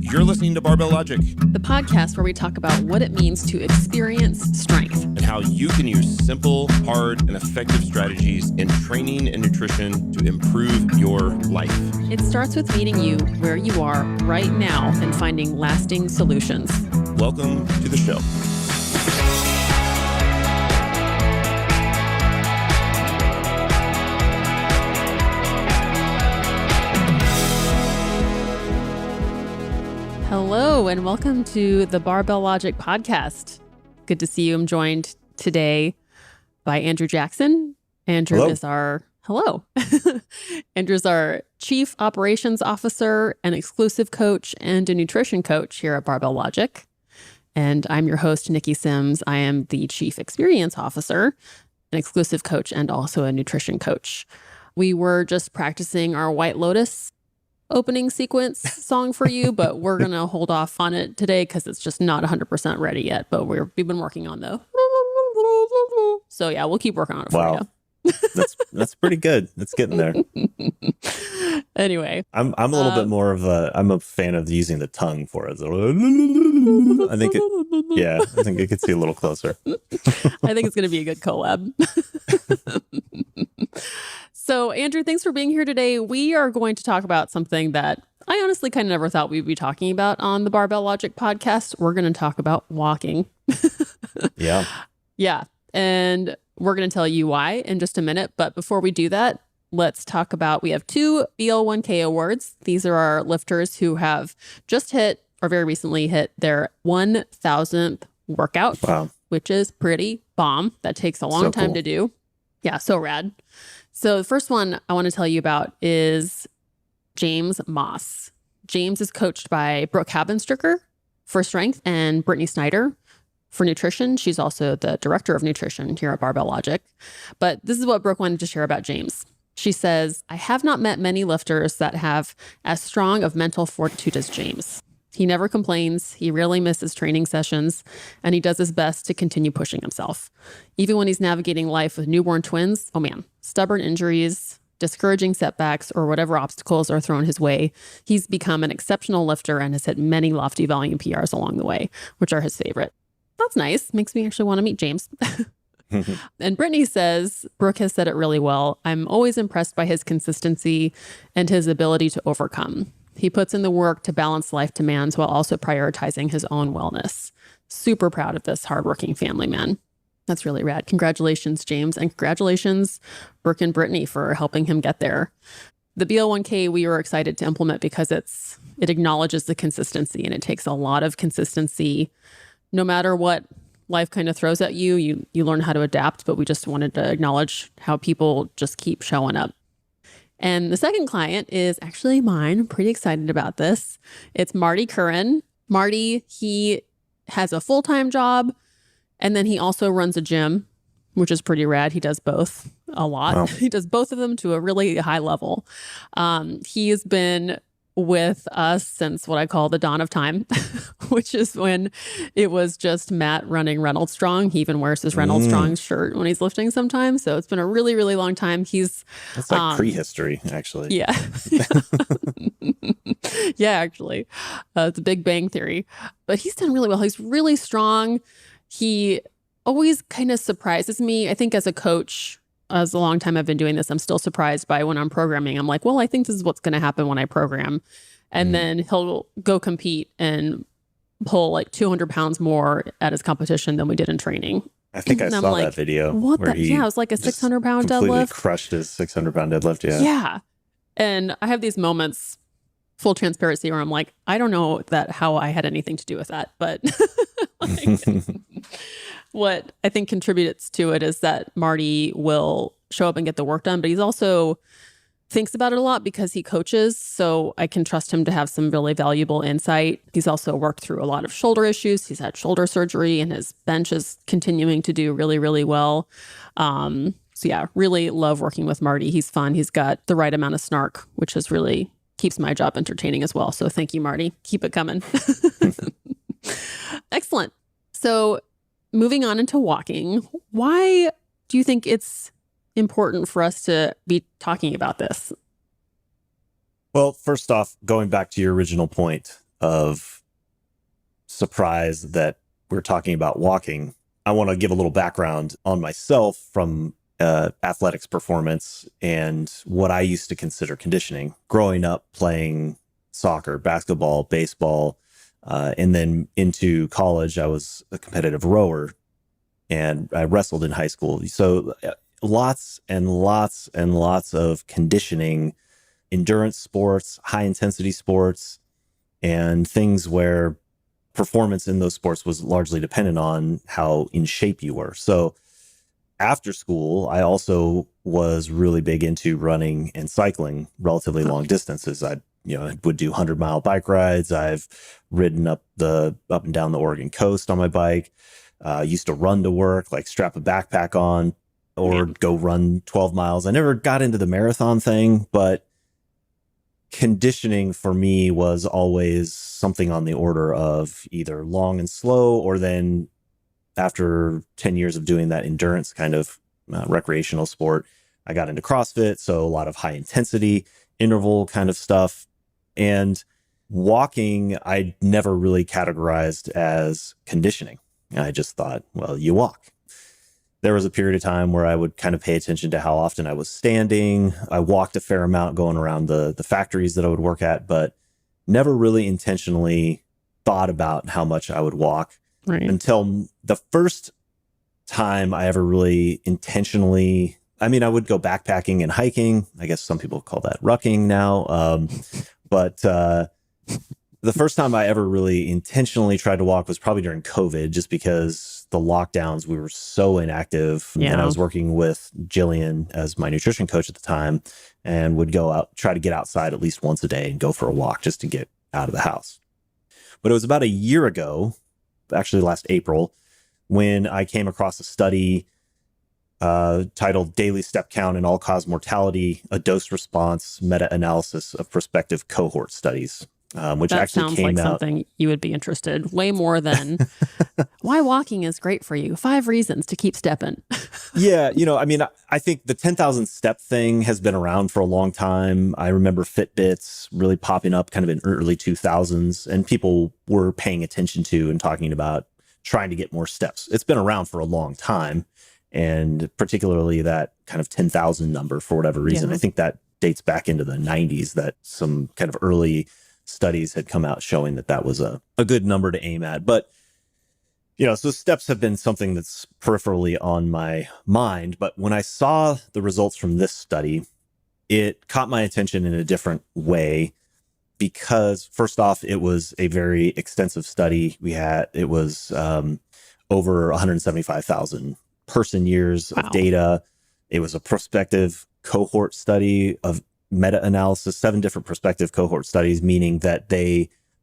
You're listening to Barbell Logic, the podcast where we talk about what it means to experience strength and how you can use simple, hard, and effective strategies in training and nutrition to improve your life. It starts with meeting you where you are right now and finding lasting solutions. Welcome to the show. Hello, and welcome to the Barbell Logic podcast. Good to see you. I'm joined today by Andrew Jackson. Andrew Hello. is our Andrew's our Chief Operations Officer, an exclusive coach, and a nutrition coach here at Barbell Logic. And I'm your host, Nikki Sims. I am the Chief Experience Officer, an exclusive coach, and also a nutrition coach. We were just practicing our White Lotus opening sequence song for you, but we're going to hold off on it today because it's just not 100% ready yet, but we've been working on the so yeah, we'll keep working on it for you. That's pretty good. It's getting there. Anyway, I'm a little bit more of I'm a fan of using the tongue for it. I think it gets you a little closer. I think it's going to be a good collab. So, Andrew, thanks for being here today. We are going to talk about something that I honestly kind of never thought we'd be talking about on the Barbell Logic podcast. We're going to talk about walking. Yeah. Yeah. And we're going to tell you why in just a minute. But before we do that, let's talk about, we have 2 BL1K awards. These are our lifters who have just hit, or very recently hit, their 1,000th workout, Wow. which is pretty bomb. That takes a long time to do. Yeah, so rad. So the first one I want to tell you about is James Moss. James is coached by Brooke Habenstricker for strength and Brittany Snyder for nutrition. She's also the director of nutrition here at Barbell Logic. But this is what Brooke wanted to share about James. She says, I have not met many lifters that have as strong of mental fortitude as James. He never complains, he rarely misses training sessions, and he does his best to continue pushing himself. Even when he's navigating life with newborn twins, oh man, stubborn injuries, discouraging setbacks, or whatever obstacles are thrown his way, he's become an exceptional lifter and has hit many lofty volume PRs along the way, which are his favorite. That's nice. Makes me actually want to meet James. And Brittany says, Brooke has said it really well. I'm always impressed by his consistency and his ability to overcome. He puts in the work to balance life demands while also prioritizing his own wellness. Super proud of this hardworking family man. That's really rad. Congratulations, James. And congratulations, Brooke and Brittany, for helping him get there. The BL1K we were excited to implement because it acknowledges the consistency, and it takes a lot of consistency. No matter what life kind of throws at you, you learn how to adapt, but we just wanted to acknowledge how people just keep showing up. And the second client is actually mine. I'm pretty excited about this. It's Marty Curran. Marty, he has a full-time job, and then he also runs a gym, which is pretty rad. He does both a lot. Wow. He does both of them to a really high level. He has been with us since what I call the dawn of time, which is when it was just Matt running Reynolds Strong. He even wears his Reynolds Strong shirt when he's lifting sometimes. So it's been a really, really long time. That's like prehistory, actually. Yeah. Yeah, actually. It's a Big Bang Theory. But he's done really well. He's really strong. He always kind of surprises me. I think as a coach, as a long time I've been doing this, I'm still surprised by when I'm programming. I'm like, well, I think this is what's going to happen when I program. And then he'll go compete and pull like 200 pounds more at his competition than we did in training. I think I saw that video. Yeah, it was like a 600-pound completely deadlift. Crushed his 600-pound deadlift, yeah. Yeah. And I have these moments, full transparency, where I'm like, I don't know how I had anything to do with that. But what I think contributes to it is that Marty will show up and get the work done, but he's also thinks about it a lot because he coaches. So I can trust him to have some really valuable insight. He's also worked through a lot of shoulder issues. He's had shoulder surgery, and his bench is continuing to do really, really well. So yeah, really love working with Marty. He's fun. He's got the right amount of snark, which is really keeps my job entertaining as well. So thank you, Marty. Keep it coming. Excellent. So moving on into walking, why do you think it's important for us to be talking about this? Well, first off, going back to your original point, of surprise that we're talking about walking, I want to give a little background on myself from athletics performance and what I used to consider conditioning. Growing up playing soccer, basketball, baseball, and then into college, I was a competitive rower and I wrestled in high school. So lots and lots and lots of conditioning, endurance sports, high intensity sports, and things where performance in those sports was largely dependent on how in shape you were. So after school, I also was really big into running and cycling relatively long distances. I would do 100-mile bike rides. I've ridden up and down the Oregon coast on my bike. Used to run to work, like strap a backpack on or go run 12 miles. I never got into the marathon thing, but conditioning for me was always something on the order of either long and slow, or then after 10 years of doing that endurance kind of recreational sport, I got into CrossFit. So a lot of high intensity interval kind of stuff. And walking, I never really categorized as conditioning. I just thought, well, you walk. There was a period of time where I would kind of pay attention to how often I was standing. I walked a fair amount going around the factories that I would work at, but never really intentionally thought about how much I would walk until the first time I ever really intentionally, I would go backpacking and hiking. I guess some people call that rucking now. But the first time I ever really intentionally tried to walk was probably during COVID, just because the lockdowns, we were so inactive. Yeah. And I was working with Jillian as my nutrition coach at the time, and would go out, try to get outside at least once a day and go for a walk just to get out of the house. But it was about a year ago, actually last April, when I came across a study titled Daily Step Count and All-Cause Mortality, a Dose Response Meta-Analysis of Prospective Cohort Studies. Which that actually sounds like out. Something you would be interested way more than why walking is great for you. 5 reasons to keep stepping. Yeah. I think the 10,000 step thing has been around for a long time. I remember Fitbits really popping up kind of in early 2000s, and people were paying attention to and talking about trying to get more steps. It's been around for a long time, and particularly that kind of 10,000 number for whatever reason. Yeah. I think that dates back into the 90s, that some kind of early studies had come out showing that was a good number to aim at. But, so steps have been something that's peripherally on my mind. But when I saw the results from this study, it caught my attention in a different way, because first off, it was a very extensive study. It was over 175,000 person years of data. It was a prospective cohort study of meta-analysis, 7 different prospective cohort studies, meaning that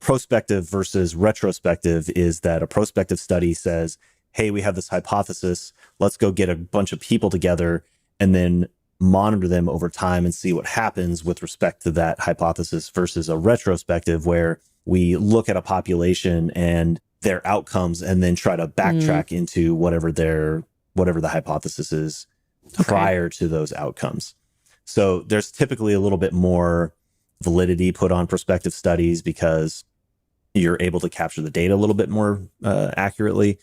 prospective versus retrospective is that a prospective study says, hey, we have this hypothesis, let's go get a bunch of people together and then monitor them over time and see what happens with respect to that hypothesis, versus a retrospective where we look at a population and their outcomes and then try to backtrack into whatever the hypothesis is prior to those outcomes. So there's typically a little bit more validity put on prospective studies because you're able to capture the data a little bit more accurately.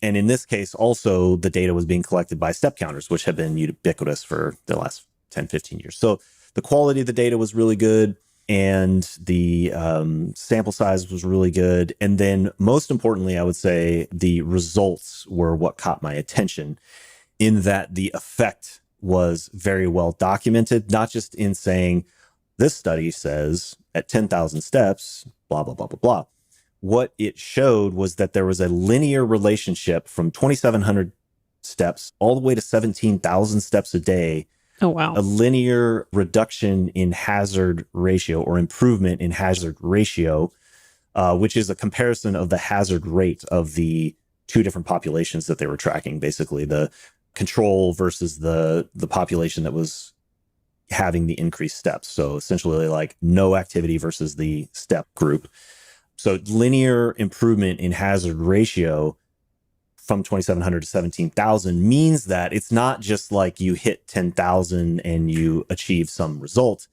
And in this case, also, the data was being collected by step counters, which have been ubiquitous for the last 10, 15 years. So the quality of the data was really good, and the sample size was really good. And then most importantly, I would say the results were what caught my attention, in that the effect was very well documented, not just in saying this study says at 10,000 steps, blah, blah, blah, blah, blah. What it showed was that there was a linear relationship from 2,700 steps all the way to 17,000 steps a day. Oh, wow. A linear reduction in hazard ratio, or improvement in hazard ratio, which is a comparison of the hazard rate of the 2 different populations that they were tracking, basically the control versus the population that was having the increased steps. So essentially like no activity versus the step group. So linear improvement in hazard ratio from 2,700 to 17,000 means that it's not just like you hit 10,000 and you achieve some result.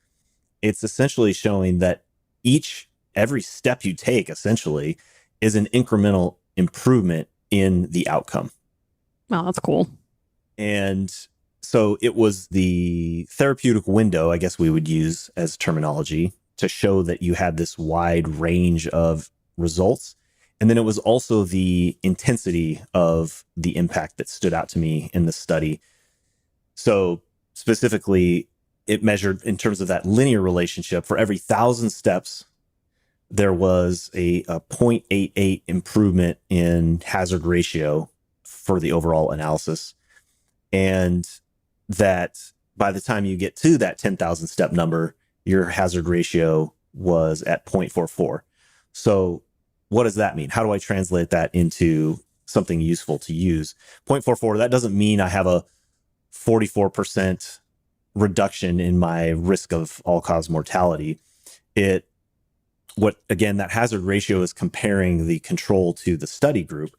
It's essentially showing that each every step you take essentially is an incremental improvement in the outcome. Wow, that's cool. And so it was the therapeutic window, I guess we would use as terminology, to show that you had this wide range of results. And then it was also the intensity of the impact that stood out to me in the study. So specifically, it measured in terms of that linear relationship. For every 1,000 steps, there was a 0.88 improvement in hazard ratio for the overall analysis. And that by the time you get to that 10,000 step number, your hazard ratio was at 0.44. So what does that mean? How do I translate that into something useful to use? 0.44, that doesn't mean I have a 44% reduction in my risk of all-cause mortality. That hazard ratio is comparing the control to the study group.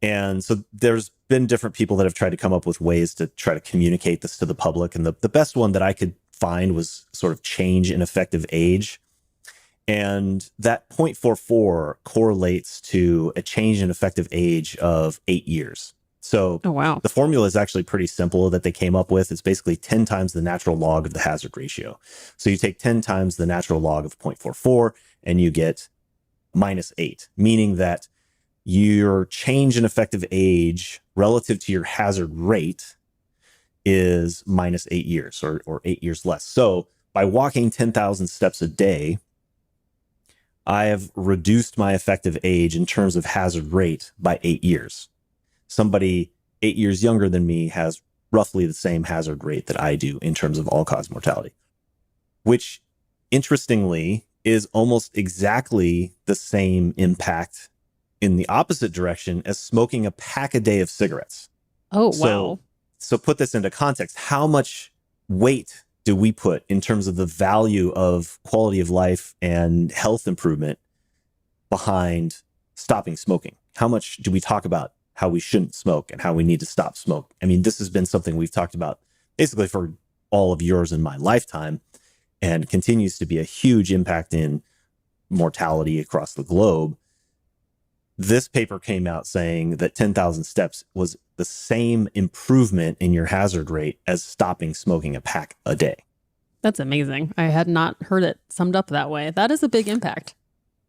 And so there's been different people that have tried to come up with ways to try to communicate this to the public. And the best one that I could find was sort of change in effective age. And that 0.44 correlates to a change in effective age of 8 years. So wow. The formula is actually pretty simple that they came up with. It's basically 10 times the natural log of the hazard ratio. So you take 10 times the natural log of 0.44 and you get -8, meaning that your change in effective age relative to your hazard rate is -8 years or 8 years less. So by walking 10,000 steps a day, I have reduced my effective age in terms of hazard rate by 8 years. Somebody 8 years younger than me has roughly the same hazard rate that I do in terms of all-cause mortality, which interestingly is almost exactly the same impact in the opposite direction as smoking a pack a day of cigarettes. Oh, wow. So put this into context. How much weight do we put in terms of the value of quality of life and health improvement behind stopping smoking? How much do we talk about how we shouldn't smoke and how we need to stop smoke? I mean, this has been something we've talked about basically for all of yours and my lifetime, and continues to be a huge impact in mortality across the globe. This paper came out saying that 10,000 steps was the same improvement in your hazard rate as stopping smoking a pack a day. That's amazing. I had not heard it summed up that way. That is a big impact.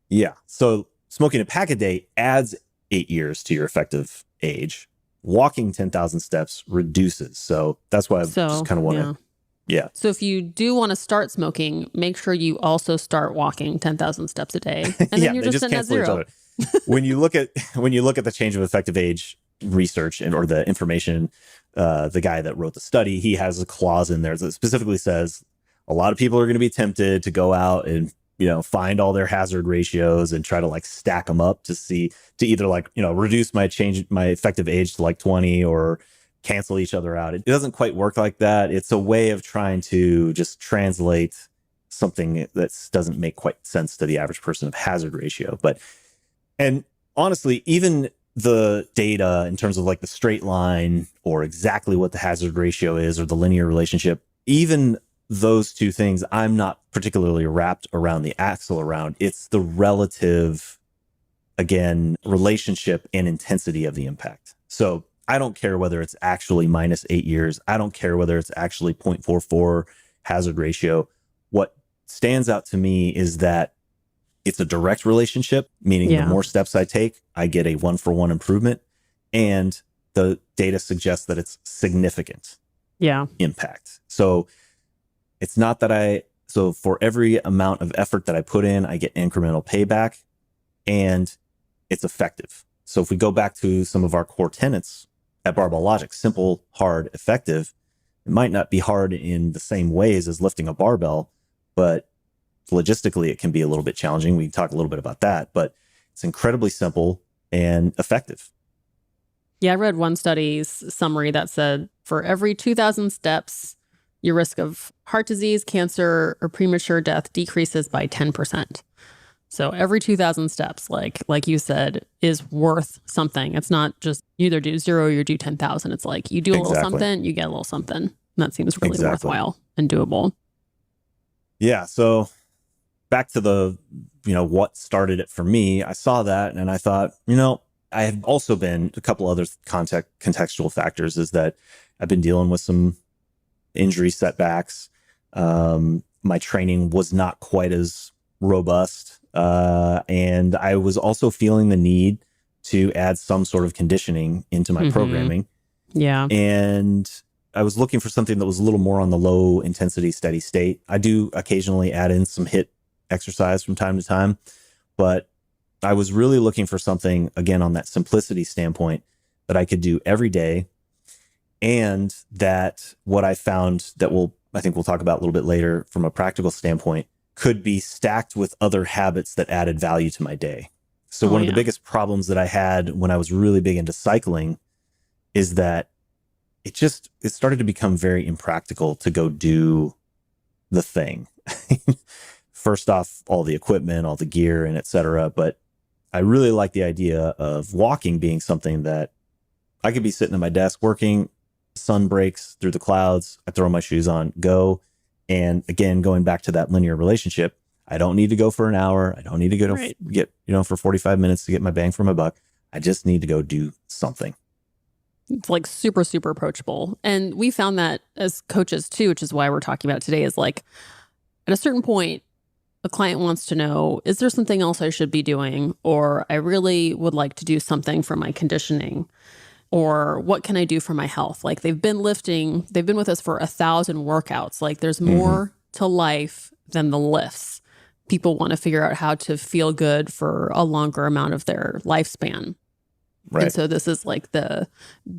Yeah. So smoking a pack a day adds 8 years to your effective age. Walking 10,000 steps reduces. So that's why I just kind of want to. Yeah. So if you do want to start smoking, make sure you also start walking 10,000 steps a day. And then you're just sitting at zero. When you look at the change of effective age research or the information, the guy that wrote the study, he has a clause in there that specifically says a lot of people are going to be tempted to go out and find all their hazard ratios and try to stack them up to either reduce my effective age to 20 or cancel each other out. It doesn't quite work like that. It's a way of trying to just translate something that doesn't make quite sense to the average person of hazard ratio. And honestly, even the data in terms of the straight line or exactly what the hazard ratio is or the linear relationship, even those two things, I'm not particularly wrapped around the axle around. It's the relative, again, relationship and intensity of the impact. So I don't care whether it's actually -8 years. I don't care whether it's actually 0.44 hazard ratio. What stands out to me is that it's a direct relationship, meaning the more steps I take, I get a 1-for-1 improvement. And the data suggests that it's significant impact. So it's not that so for every amount of effort that I put in, I get incremental payback, and it's effective. So if we go back to some of our core tenets at Barbell Logic, simple, hard, effective, it might not be hard in the same ways as lifting a barbell, but logistically, it can be a little bit challenging. We can talk a little bit about that, but it's incredibly simple and effective. Yeah, I read one study's summary that said for every 2,000 steps, your risk of heart disease, cancer, or premature death decreases by 10%. So every 2,000 steps, like you said, is worth something. It's not just you either do 0 or you do 10,000. It's you do a little something, you get a little something. And that seems really worthwhile and doable. Yeah. So back to the what started it for me, I saw that and I thought, I have also been a couple other contextual factors is that I've been dealing with some injury setbacks. My training was not quite as robust. And I was also feeling the need to add some sort of conditioning into my programming. Yeah. And I was looking for something that was a little more on the low intensity, steady state. I do occasionally add in some HIIT exercise from time to time, but I was really looking for something, again, on that simplicity standpoint that I could do every day. And that what I found that I think we'll talk about a little bit later from a practical standpoint, could be stacked with other habits that added value to my day. So one of the biggest problems that I had when I was really big into cycling is that it started to become very impractical to go do the thing. First off, all the equipment, all the gear and et cetera. But I really like the idea of walking being something that I could be sitting at my desk working, sun breaks through the clouds, I throw my shoes on, go. And again, going back to that linear relationship, I don't need to go for an hour. I don't need to go to get, for 45 minutes to get my bang for my buck. I just need to go do something. It's like super, super approachable. And we found that as coaches too, which is why we're talking about it today, is like at a certain point, a client wants to know, is there something else I should be doing? Or I really would like to do something for my conditioning. Or what can I do for my health? Like they've been lifting, they've been with us for 1,000 workouts. Like there's more to life than the lifts. People want to figure out how to feel good for a longer amount of their lifespan. Right. And so this is like the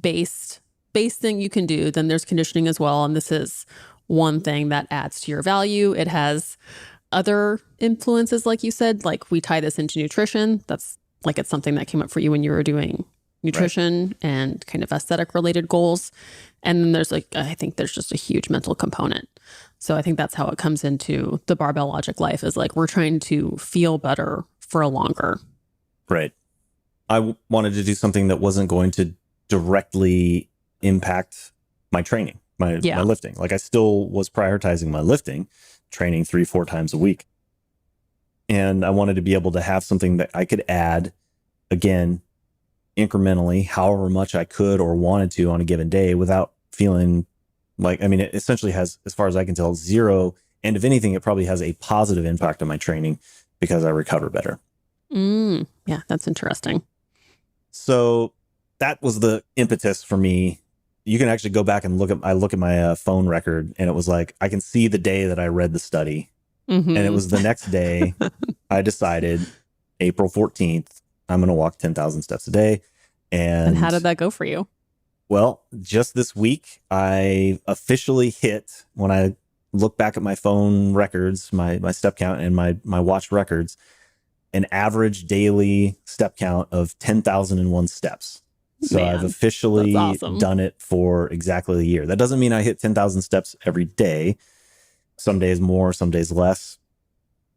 base thing you can do. Then there's conditioning as well. And this is one thing that adds to your value. It has other influences, like you said, like we tie this into nutrition. That's like it's something that came up for you when you were doing nutrition and kind of aesthetic related goals. And then there's I think there's just a huge mental component. So I think that's how it comes into the barbell logic life is like, we're trying to feel better for a longer. Right. I wanted to do something that wasn't going to directly impact my training, my lifting. Like I still was prioritizing my lifting, training 3-4 times a week. And I wanted to be able to have something that I could add, again, incrementally, however much I could or wanted to on a given day without feeling like, it essentially has, as far as I can tell, zero. And if anything, it probably has a positive impact on my training because I recover better. Yeah, that's interesting. So that was the impetus for me. You can actually go back and look at my phone record, and it was like, I can see the day that I read the study. And it was the next day I decided April 14th, I'm going to walk 10,000 steps a day. And how did that go for you? Well, just this week, I officially hit, when I look back at my phone records, my step count and my watch records, an average daily step count of 10,001 steps. So man, I've officially done it for exactly a year. That doesn't mean I hit 10,000 steps every day. Some days more, some days less.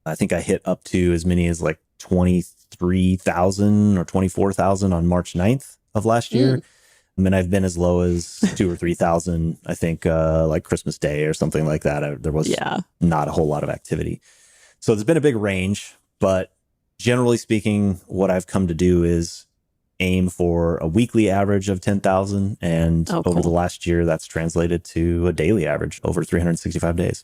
I think I hit up to as many as like 23,000 or 24,000 on March 9th of last year. I've been as low as 2,000 or 3,000, I think, like Christmas Day or something like that. There was not a whole lot of activity. So there's been a big range, but generally speaking, what I've come to do is aim for a weekly average of 10,000. And over the last year, that's translated to a daily average over 365 days.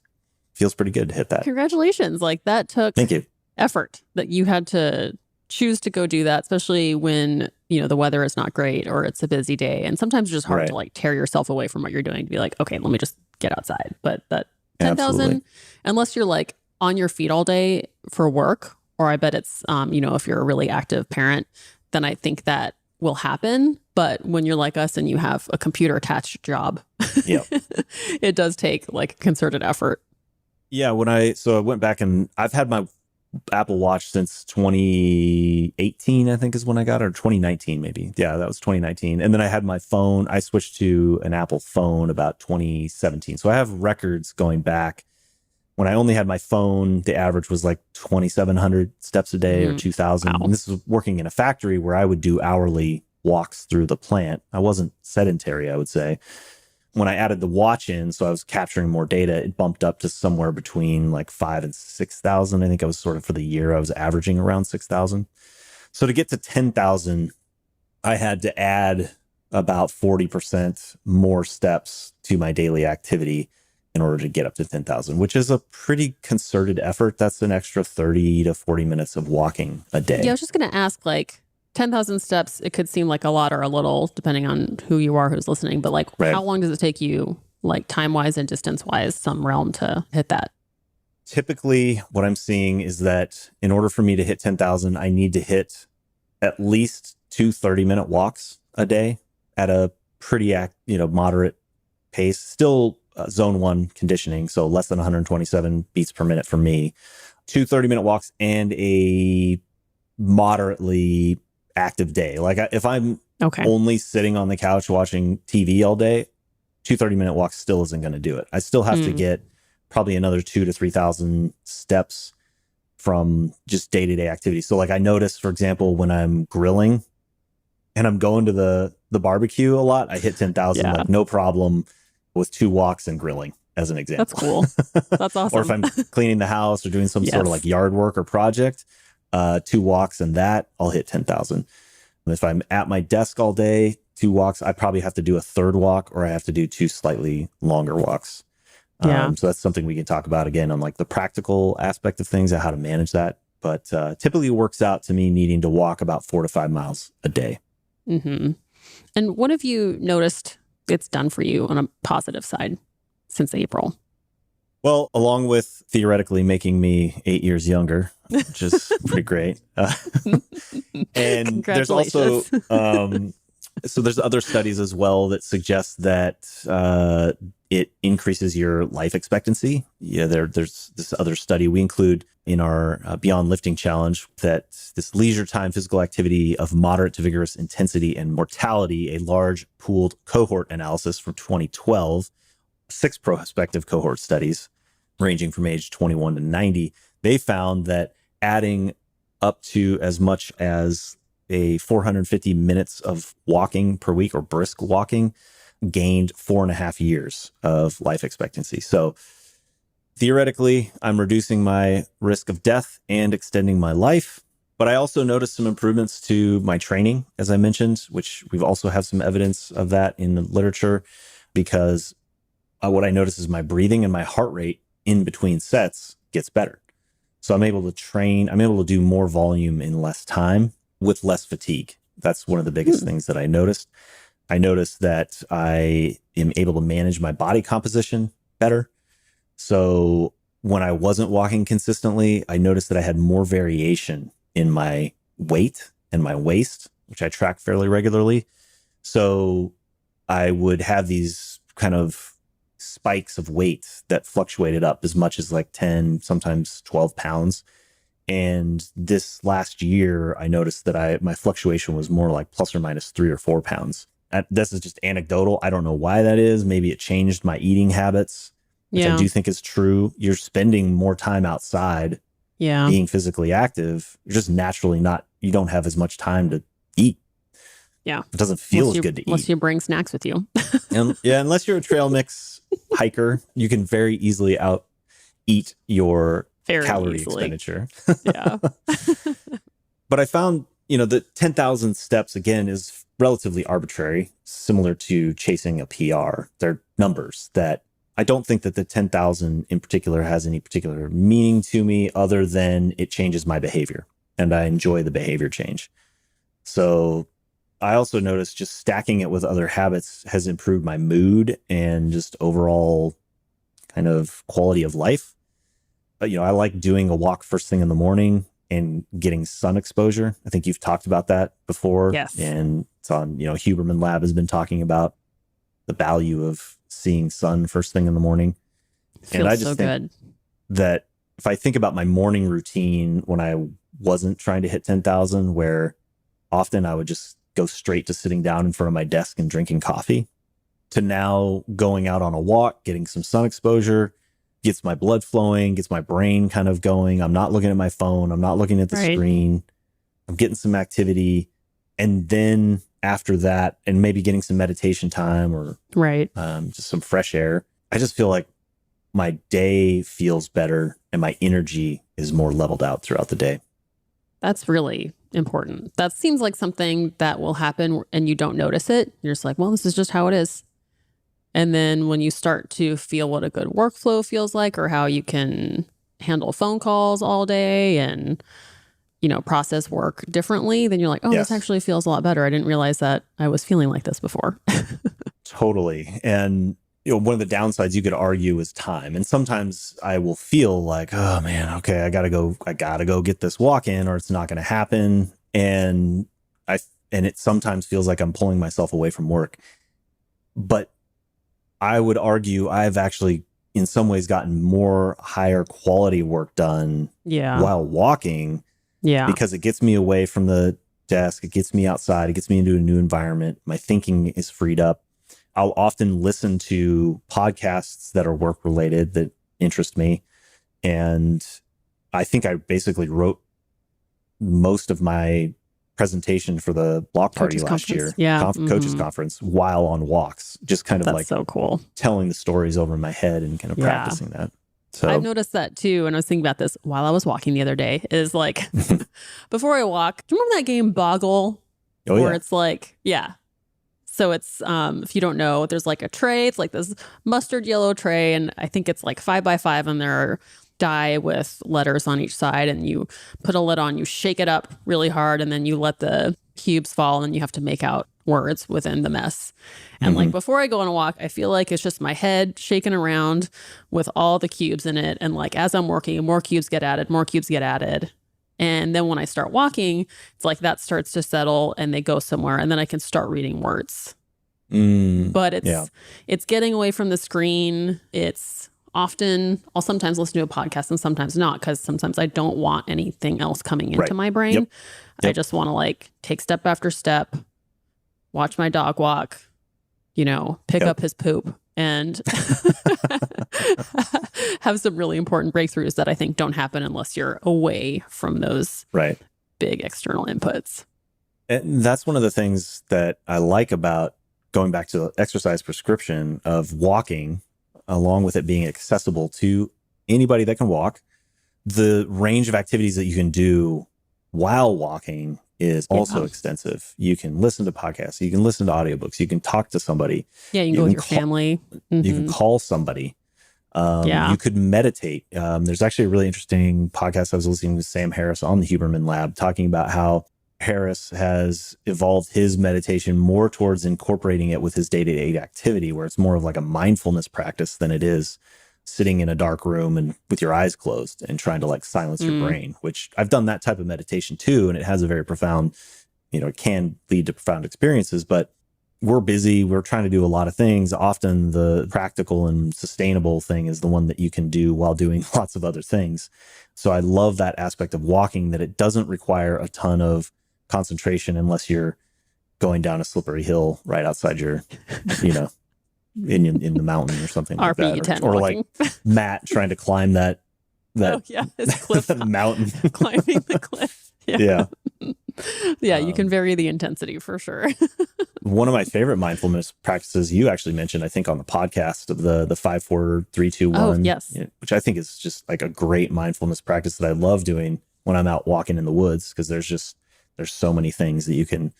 Feels pretty good to hit that. Congratulations. Like that took Thank you. Effort that you had to choose to go do that, especially when, the weather is not great or it's a busy day. And sometimes it's just hard to like tear yourself away from what you're doing to be like, okay, let me just get outside. But that 10,000, unless you're like on your feet all day for work, or I bet it's, if you're a really active parent, then I think that will happen. But when you're like us and you have a computer attached job, it does take like concerted effort. Yeah. I went back and I've had my Apple Watch since 2018, I think is when I got it, or 2019 maybe. Yeah, that was 2019. And then I had my phone. I switched to an Apple phone about 2017. So I have records going back. When I only had my phone, the average was like 2,700 steps a day or 2,000. Wow. And this was working in a factory where I would do hourly walks through the plant. I wasn't sedentary, I would say. when I added the watch in, so I was capturing more data, it bumped up to somewhere between like 5,000 and 6,000. I think I was sort of for the year, I was averaging around 6,000. So to get to 10,000, I had to add about 40% more steps to my daily activity in order to get up to 10,000, which is a pretty concerted effort. That's an extra 30 to 40 minutes of walking a day. Yeah, I was just going to ask, like, 10,000 steps, it could seem like a lot or a little, depending on who you are, who's listening. But like, Right. How long does it take you, like time-wise and distance-wise, some realm to hit that? Typically, what I'm seeing is that in order for me to hit 10,000, I need to hit at least 2 30-minute walks a day at a pretty moderate pace. Still zone 1 conditioning, so less than 127 beats per minute for me. 2 30-minute walks and a moderately active day. Like if I'm only sitting on the couch watching TV all day, 2 30-minute walks still isn't going to do it. I still have to get probably another 2,000 to 3,000 steps from just day-to-day activity. So like I notice, for example, when I'm grilling and I'm going to the barbecue a lot, I hit 10,000 like no problem with 2 walks and grilling, as an example. That's cool. That's awesome. Or if I'm cleaning the house or doing some sort of like yard work or project, 2 walks and that, I'll hit 10,000. And if I'm at my desk all day, 2 walks, I probably have to do a 3rd walk, or I have to do 2 slightly longer walks. So that's something we can talk about again on like the practical aspect of things and how to manage that. But typically it works out to me needing to walk about 4 to 5 miles a day. Mm-hmm. And what have you noticed it's done for you on a positive side since April? Well, along with theoretically making me 8 years younger, which is pretty great. And there's also, so there's other studies as well that suggest that it increases your life expectancy. Yeah, there's this other study we include in our Beyond Lifting Challenge that this leisure time physical activity of moderate to vigorous intensity and mortality, a large pooled cohort analysis from 2012, 6 prospective cohort studies ranging from age 21 to 90, they found that adding up to as much as a 450 minutes of walking per week or brisk walking gained 4.5 years of life expectancy. So theoretically, I'm reducing my risk of death and extending my life. But I also noticed some improvements to my training, as I mentioned, which we've also have some evidence of that in the literature, because what I notice is my breathing and my heart rate in between sets gets better. So I'm able to do more volume in less time with less fatigue. That's one of the biggest things that I noticed. I noticed that I am able to manage my body composition better. So when I wasn't walking consistently, I noticed that I had more variation in my weight and my waist, which I track fairly regularly. So I would have these kind of spikes of weight that fluctuated up as much as like 10, sometimes 12 pounds. And this last year, I noticed that my fluctuation was more like plus or minus 3 or 4 pounds. This is just anecdotal. I don't know why that is. Maybe it changed my eating habits, which I do think is true. You're spending more time outside being physically active. You're just naturally you don't have as much time to eat. Yeah. It doesn't feel as good to eat. Unless you bring snacks with you. Unless you're a trail mix hiker, you can very easily eat your calorie expenditure. Yeah. But I found, the 10,000 steps, again, is relatively arbitrary, similar to chasing a PR. They're numbers that I don't think that the 10,000 in particular has any particular meaning to me other than it changes my behavior, and I enjoy the behavior change. So I also noticed just stacking it with other habits has improved my mood and just overall kind of quality of life. I like doing a walk first thing in the morning and getting sun exposure. I think you've talked about that before. Yes. And it's on, Huberman Lab has been talking about the value of seeing sun first thing in the morning. And I just think that if I think about my morning routine when I wasn't trying to hit 10,000, where often I would just go straight to sitting down in front of my desk and drinking coffee, to now going out on a walk, getting some sun exposure, gets my blood flowing, gets my brain kind of going. I'm not looking at my phone. I'm not looking at the screen. I'm getting some activity. And then after that, and maybe getting some meditation time or just some fresh air, I just feel like my day feels better and my energy is more leveled out throughout the day. That's really important. That seems like something that will happen and you don't notice it. You're just like, well, this is just how it is. And then when you start to feel what a good workflow feels like, or how you can handle phone calls all day and, process work differently, then you're like, oh, this actually feels a lot better. I didn't realize that I was feeling like this before. Totally. And one of the downsides you could argue is time. And sometimes I will feel like, oh man, okay, I gotta go get this walk in or it's not going to happen. And it sometimes feels like I'm pulling myself away from work. But I would argue I've actually in some ways gotten more higher quality work done while walking. Yeah. Because it gets me away from the desk. It gets me outside. It gets me into a new environment. My thinking is freed up. I'll often listen to podcasts that are work related that interest me. And I think I basically wrote most of my presentation for the block party last year, coaches conference, while on walks, just kind of That's so cool. telling the stories over in my head and kind of practicing that. So I've noticed that too. And I was thinking about this while I was walking the other day is like, before I walk, do you remember that game Boggle? Where it's like, so it's, if you don't know, there's like a tray. It's like this mustard yellow tray. And I think it's like 5x5 and there are die with letters on each side, and you put a lid on, you shake it up really hard, and then you let the cubes fall and you have to make out words within the mess. And like before I go on a walk, I feel like it's just my head shaking around with all the cubes in it. And like as I'm working, more cubes get added. And then when I start walking, it's like that starts to settle and they go somewhere, and then I can start reading words. But it's getting away from the screen. I'll sometimes listen to a podcast and sometimes not, because sometimes I don't want anything else coming into my brain. I just want to like take step after step, watch my dog walk, pick up his poop, and have some really important breakthroughs that I think don't happen unless you're away from those big external inputs. And that's one of the things that I like about going back to the exercise prescription of walking, along with it being accessible to anybody that can walk. The range of activities that you can do while walking is also extensive. You can listen to podcasts, you can listen to audiobooks, you can talk to somebody. Yeah, you can go with your family. You can call somebody. You could meditate. There's actually a really interesting podcast I was listening to Sam Harris on the Huberman Lab, talking about how Harris has evolved his meditation more towards incorporating it with his day-to-day activity, where it's more of like a mindfulness practice than it is sitting in a dark room and with your eyes closed and trying to like silence your brain, which I've done that type of meditation too. And it has a very profound, it can lead to profound experiences, but we're busy. We're trying to do a lot of things. Often the practical and sustainable thing is the one that you can do while doing lots of other things. So I love that aspect of walking, that it doesn't require a ton of concentration unless you're going down a slippery hill right outside your, in the mountain or something like that. Or like Matt trying to climb that his cliff mountain. Climbing the cliff. Yeah, you can vary the intensity for sure. One of my favorite mindfulness practices you actually mentioned, I think, on the podcast, of the 5, 4, 3, 2, 1. Oh, yes. Which I think is just like a great mindfulness practice that I love doing when I'm out walking in the woods, because there's so many things that you can,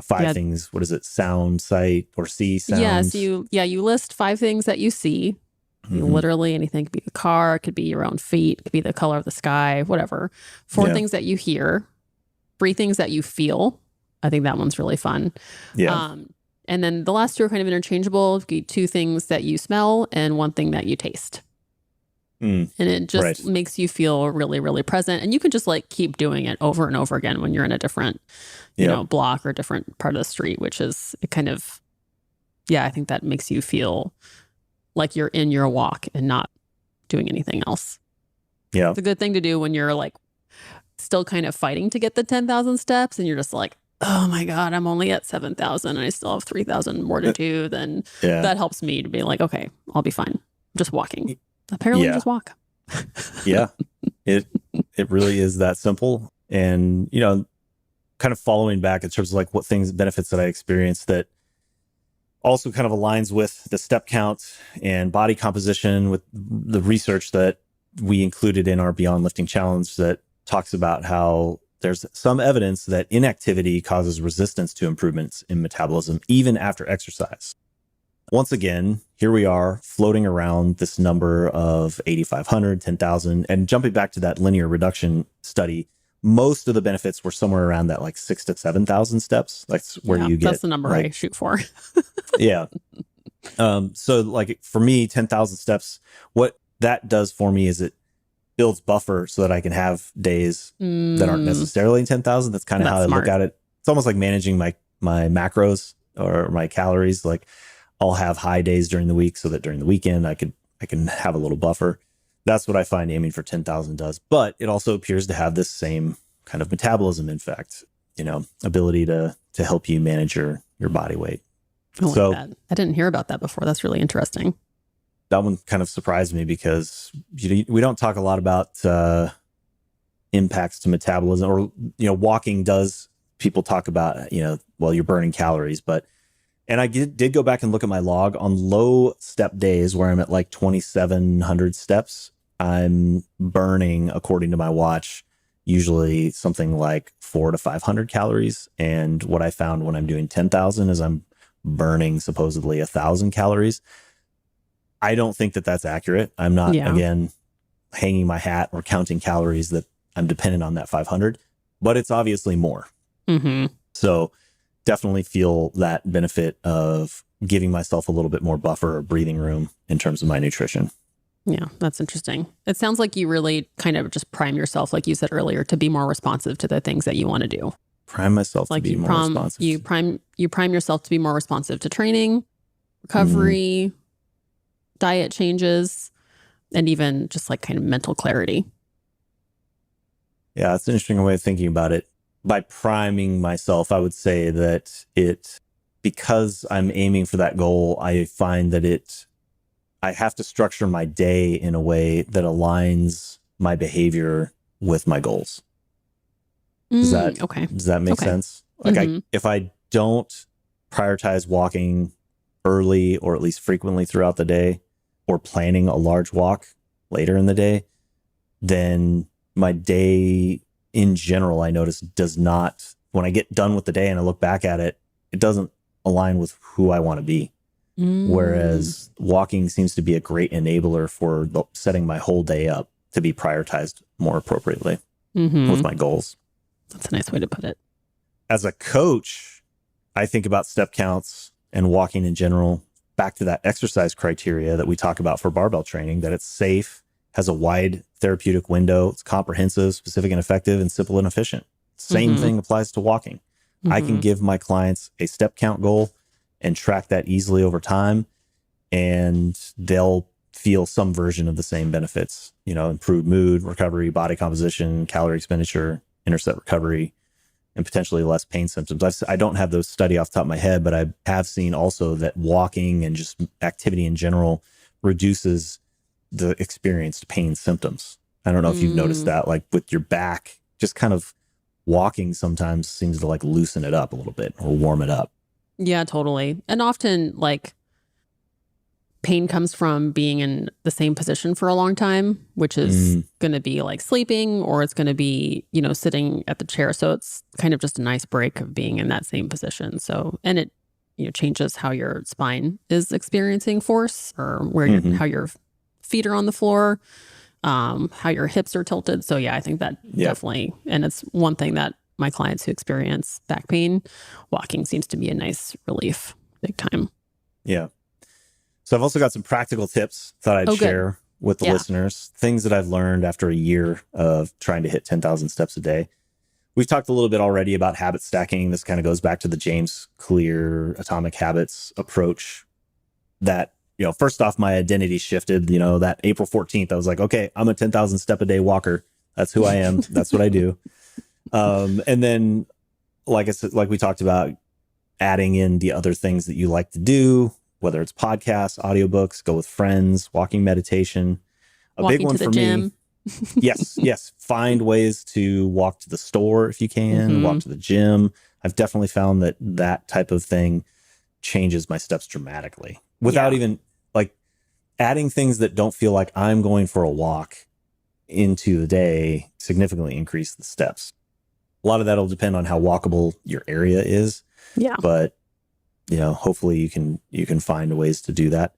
5 things. What is it? Sound, sight, or see sounds. Yeah. So you list 5 things that you see. Literally anything. It could be the car, it could be your own feet, it could be the color of the sky, whatever. 4 things that you hear, 3 things that you feel. I think that one's really fun. Yeah. And then the last 2 are kind of interchangeable. 2 things that you smell and 1 thing that you taste. And it just makes you feel really, really present. And you can just like keep doing it over and over again when you're in a different, block or different part of the street, which is it kind of, I think that makes you feel like you're in your walk and not doing anything else. Yeah. It's a good thing to do when you're like still kind of fighting to get the 10,000 steps and you're just like, oh my God, I'm only at 7,000 and I still have 3,000 more to do. Then that helps me to be like, okay, I'll be fine. I'm just walking. Apparently just walk. It really is that simple. And, kind of following back in terms of like what things, benefits that I experienced that also kind of aligns with the step count and body composition with the research that we included in our Beyond Lifting Challenge that talks about how there's some evidence that inactivity causes resistance to improvements in metabolism, even after exercise. Once again, here we are floating around this number of 8,500, 10,000, and jumping back to that linear reduction study, most of the benefits were somewhere around that like 6,000 to 7,000 steps. That's where you get. That's the number like, I shoot for. Yeah. So like for me, 10,000 steps, what that does for me is it builds buffer so that I can have days that aren't necessarily 10,000. That's kind of how smart. I look at it. It's almost like managing my macros or my calories. Like I'll have high days during the week so that during the weekend I can have a little buffer. That's what I find aiming for 10,000 does. But it also appears to have this same kind of metabolism, in fact, ability to help you manage your body weight. I like that. I didn't hear about that before. That's really interesting. That one kind of surprised me because we don't talk a lot about impacts to metabolism, or walking does. People talk about well, you're burning calories, and I did go back and look at my log on low step days where I'm at like 2,700 steps. I'm burning, according to my watch, usually something like 400 to 500 calories. And what I found when I'm doing 10,000 is I'm burning supposedly 1,000 calories. I don't think that that's accurate. I'm not, again, hanging my hat or counting calories that I'm dependent on that 500, but it's obviously more. Mm-hmm. So definitely feel that benefit of giving myself a little bit more buffer or breathing room in terms of my nutrition. Yeah, that's interesting. It sounds like you really kind of just prime yourself, like you said earlier, to be more responsive to the things that you want to do. Prime myself to be more responsive. You prime yourself to be more responsive to training, recovery, diet changes, and even just like kind of mental clarity. Yeah, it's an interesting way of thinking about it. By priming myself, I would say that because I'm aiming for that goal, I find that I have to structure my day in a way that aligns my behavior with my goals. Does that make sense? Like if I don't prioritize walking early or at least frequently throughout the day, or planning a large walk later in the day, then my day in general, I notice, does not, when I get done with the day and I look back at it, it doesn't align with who I want to be. Whereas walking seems to be a great enabler for setting my whole day up to be prioritized more appropriately with my goals. That's a nice way to put it. As a coach, I think about step counts and walking in general back to that exercise criteria that we talk about for barbell training, that it's safe, has a wide therapeutic window, it's comprehensive, specific and effective, and simple and efficient. Same thing applies to walking. I can give my clients a step count goal and track that easily over time, and they'll feel some version of the same benefits, improved mood, recovery, body composition, calorie expenditure, interset recovery, and potentially less pain symptoms. I don't have those study off the top of my head, but I have seen also that walking and just activity in general reduces the experienced pain symptoms. I don't know if you've noticed that, like with your back, just kind of walking sometimes seems to like loosen it up a little bit or warm it up. Yeah, totally. And often like pain comes from being in the same position for a long time, which is going to be like sleeping, or it's going to be, sitting at the chair. So it's kind of just a nice break of being in that same position. So, and it, changes how your spine is experiencing force, or where how your feet are on the floor, how your hips are tilted. So yeah, I think that definitely, and it's one thing that my clients who experience back pain, walking seems to be a nice relief, big time. Yeah. So I've also got some practical tips that I'd share with the listeners, things that I've learned after a year of trying to hit 10,000 steps a day. We've talked a little bit already about habit stacking. This kind of goes back to the James Clear Atomic Habits approach that, first off, my identity shifted, that April 14th, I was like, okay, I'm a 10,000 step a day walker. That's who I am. That's what I do. And then, like I said, like we talked about, adding in the other things that you like to do, whether it's podcasts, audiobooks, go with friends, walking meditation. A big one for me. Yes. Find ways to walk to the store if you can, walk to the gym. I've definitely found that type of thing changes my steps dramatically without even like adding things that don't feel like I'm going for a walk into the day significantly increase the steps. A lot of that'll depend on how walkable your area is. Yeah. But hopefully you can find ways to do that.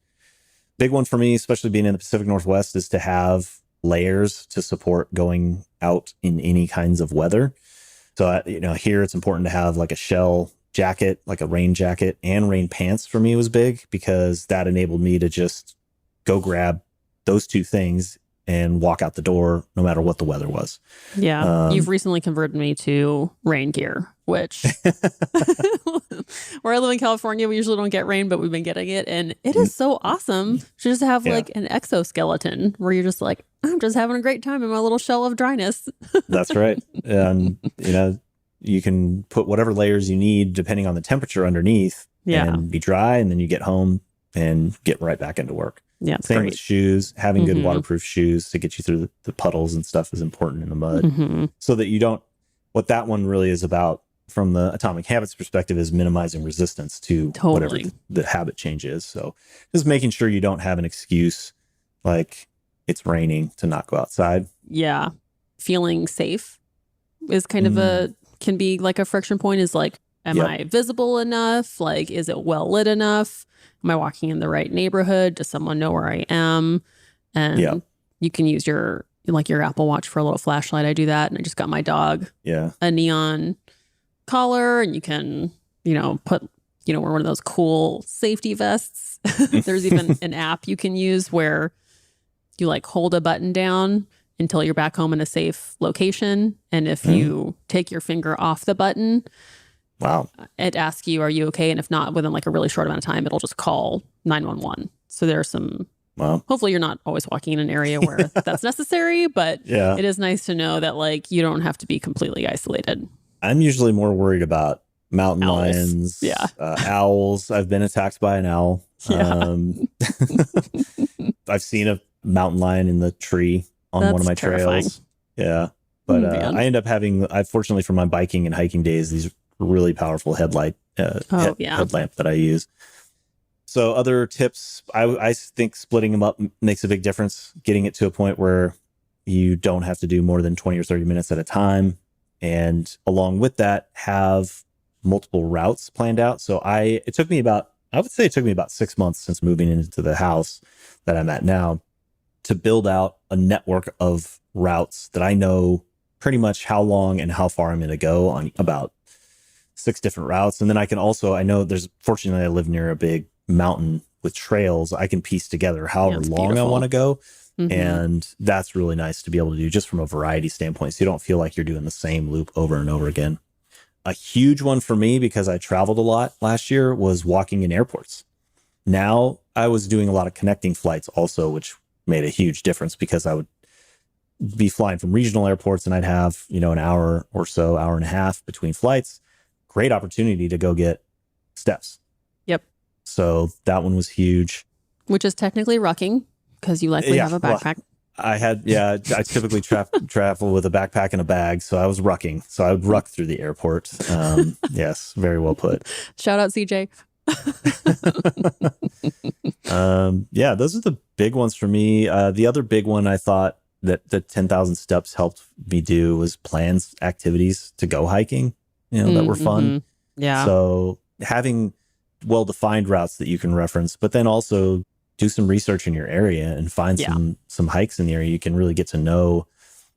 Big one for me, especially being in the Pacific Northwest, is to have layers to support going out in any kinds of weather. So, here it's important to have like a shell jacket, like a rain jacket, and rain pants for me was big because that enabled me to just go grab those two things and walk out the door no matter what the weather was. Yeah. You've recently converted me to rain gear, which where I live in California, we usually don't get rain, but we've been getting it. And it is so awesome to just have like an exoskeleton where you're just like, I'm just having a great time in my little shell of dryness. That's right. And, you can put whatever layers you need depending on the temperature underneath and be dry. And then you get home and get right back into work. Yeah. Same with shoes. Having good waterproof shoes to get you through the puddles and stuff is important in the mud so that you don't, what that one really is about from the Atomic Habits perspective is minimizing resistance to whatever the habit change is. So just making sure you don't have an excuse like it's raining to not go outside. Yeah. Feeling safe is kind of can be like a friction point is like, am I visible enough? Like, is it well lit enough? Am I walking in the right neighborhood? Does someone know where I am? And you can use your Apple Watch for a little flashlight. I do that. And I just got my dog a neon collar, and you can, put, wear one of those cool safety vests. There's even an app you can use where you like hold a button down until you're back home in a safe location. And if you take your finger off the button, it asks you, are you okay? And if not, within like a really short amount of time, it'll just call 911. So there's some, hopefully you're not always walking in an area where that's necessary, but it is nice to know that like you don't have to be completely isolated. I'm usually more worried about mountain lions, owls. I've been attacked by an owl. I've seen a mountain lion in the tree on one of my trails. Yeah. But I end up having, fortunately for my biking and hiking days, these really powerful headlamp that I use. So other tips, I think splitting them up makes a big difference. Getting it to a point where you don't have to do more than 20 or 30 minutes at a time. And along with that, have multiple routes planned out. So I would say it took me about 6 months since moving into the house that I'm at now to build out a network of routes that I know pretty much how long and how far I'm going to go on about 6 different routes. And then I know fortunately I live near a big mountain with trails. I can piece together however long I want to go. And that's really nice to be able to do just from a variety standpoint. So you don't feel like you're doing the same loop over and over again. A huge one for me, because I traveled a lot last year, was walking in airports. Now I was doing a lot of connecting flights also, which made a huge difference because I would be flying from regional airports and I'd have, an hour or so, hour and a half between flights. Great opportunity to go get steps. Yep. So that one was huge. Which is technically rucking because you likely have a backpack. Well, I typically travel with a backpack and a bag. So I was rucking. So I would ruck through the airport. Yes, very well put. Shout out CJ. Those are the big ones for me. The other big one I thought that the 10,000 steps helped me do was plans activities to go hiking, that were fun. Yeah. So having well-defined routes that you can reference, but then also do some research in your area and find some hikes in the area. You can really get to know,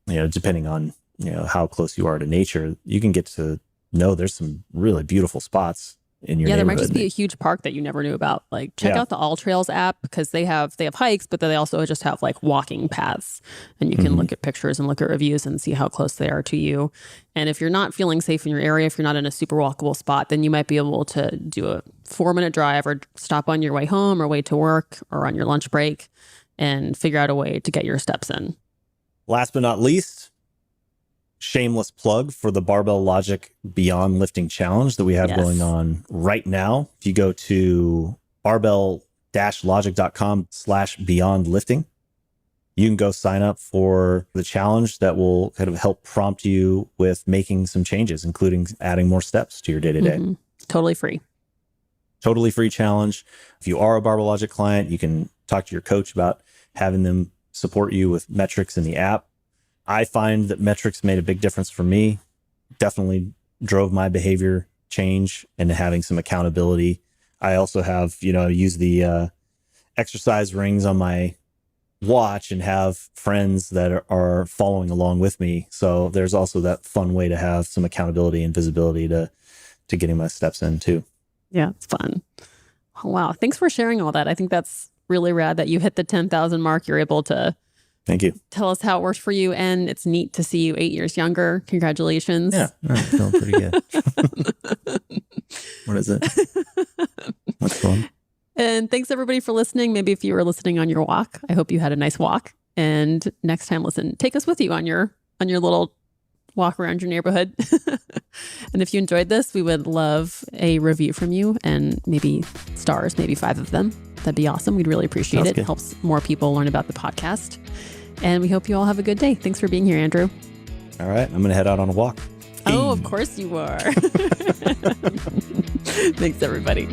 depending on, how close you are to nature, you can get to know there's some really beautiful spots in your neighborhood. There might just be a huge park that you never knew about. Like check out the All Trails app because they have hikes, but then they also just have like walking paths, and you can look at pictures and look at reviews and see how close they are to you. And if you're not feeling safe in your area, if you're not in a super walkable spot, then you might be able to do a 4-minute drive or stop on your way home or way to work or on your lunch break and figure out a way to get your steps in. Last but not least, shameless plug for the Barbell Logic Beyond Lifting Challenge that we have going on right now. If you go to barbell-logic.com/beyond lifting, you can go sign up for the challenge that will kind of help prompt you with making some changes, including adding more steps to your day-to-day. Mm-hmm. Totally free. Totally free challenge. If you are a BarbellLogic client, you can talk to your coach about having them support you with metrics in the app. I find that metrics made a big difference for me. Definitely drove my behavior change and having some accountability. I also have, use the exercise rings on my watch and have friends that are following along with me. So there's also that fun way to have some accountability and visibility to getting my steps in too. Yeah, it's fun. Oh, wow. Thanks for sharing all that. I think that's really rad that you hit the 10,000 mark. You're able to Thank you. Tell us how it works for you. And it's neat to see you 8 years younger. Congratulations. Yeah, I'm feeling pretty good. What is it? What's going on? And thanks everybody for listening. Maybe if you were listening on your walk, I hope you had a nice walk. And next time, take us with you on your little walk around your neighborhood. And if you enjoyed this, we would love a review from you and maybe stars, maybe 5 of them. That'd be awesome. We'd really appreciate Sounds it. good. It helps more people learn about the podcast. And we hope you all have a good day. Thanks for being here, Andrew. All right. I'm going to head out on a walk. Oh, of course you are. Thanks, everybody.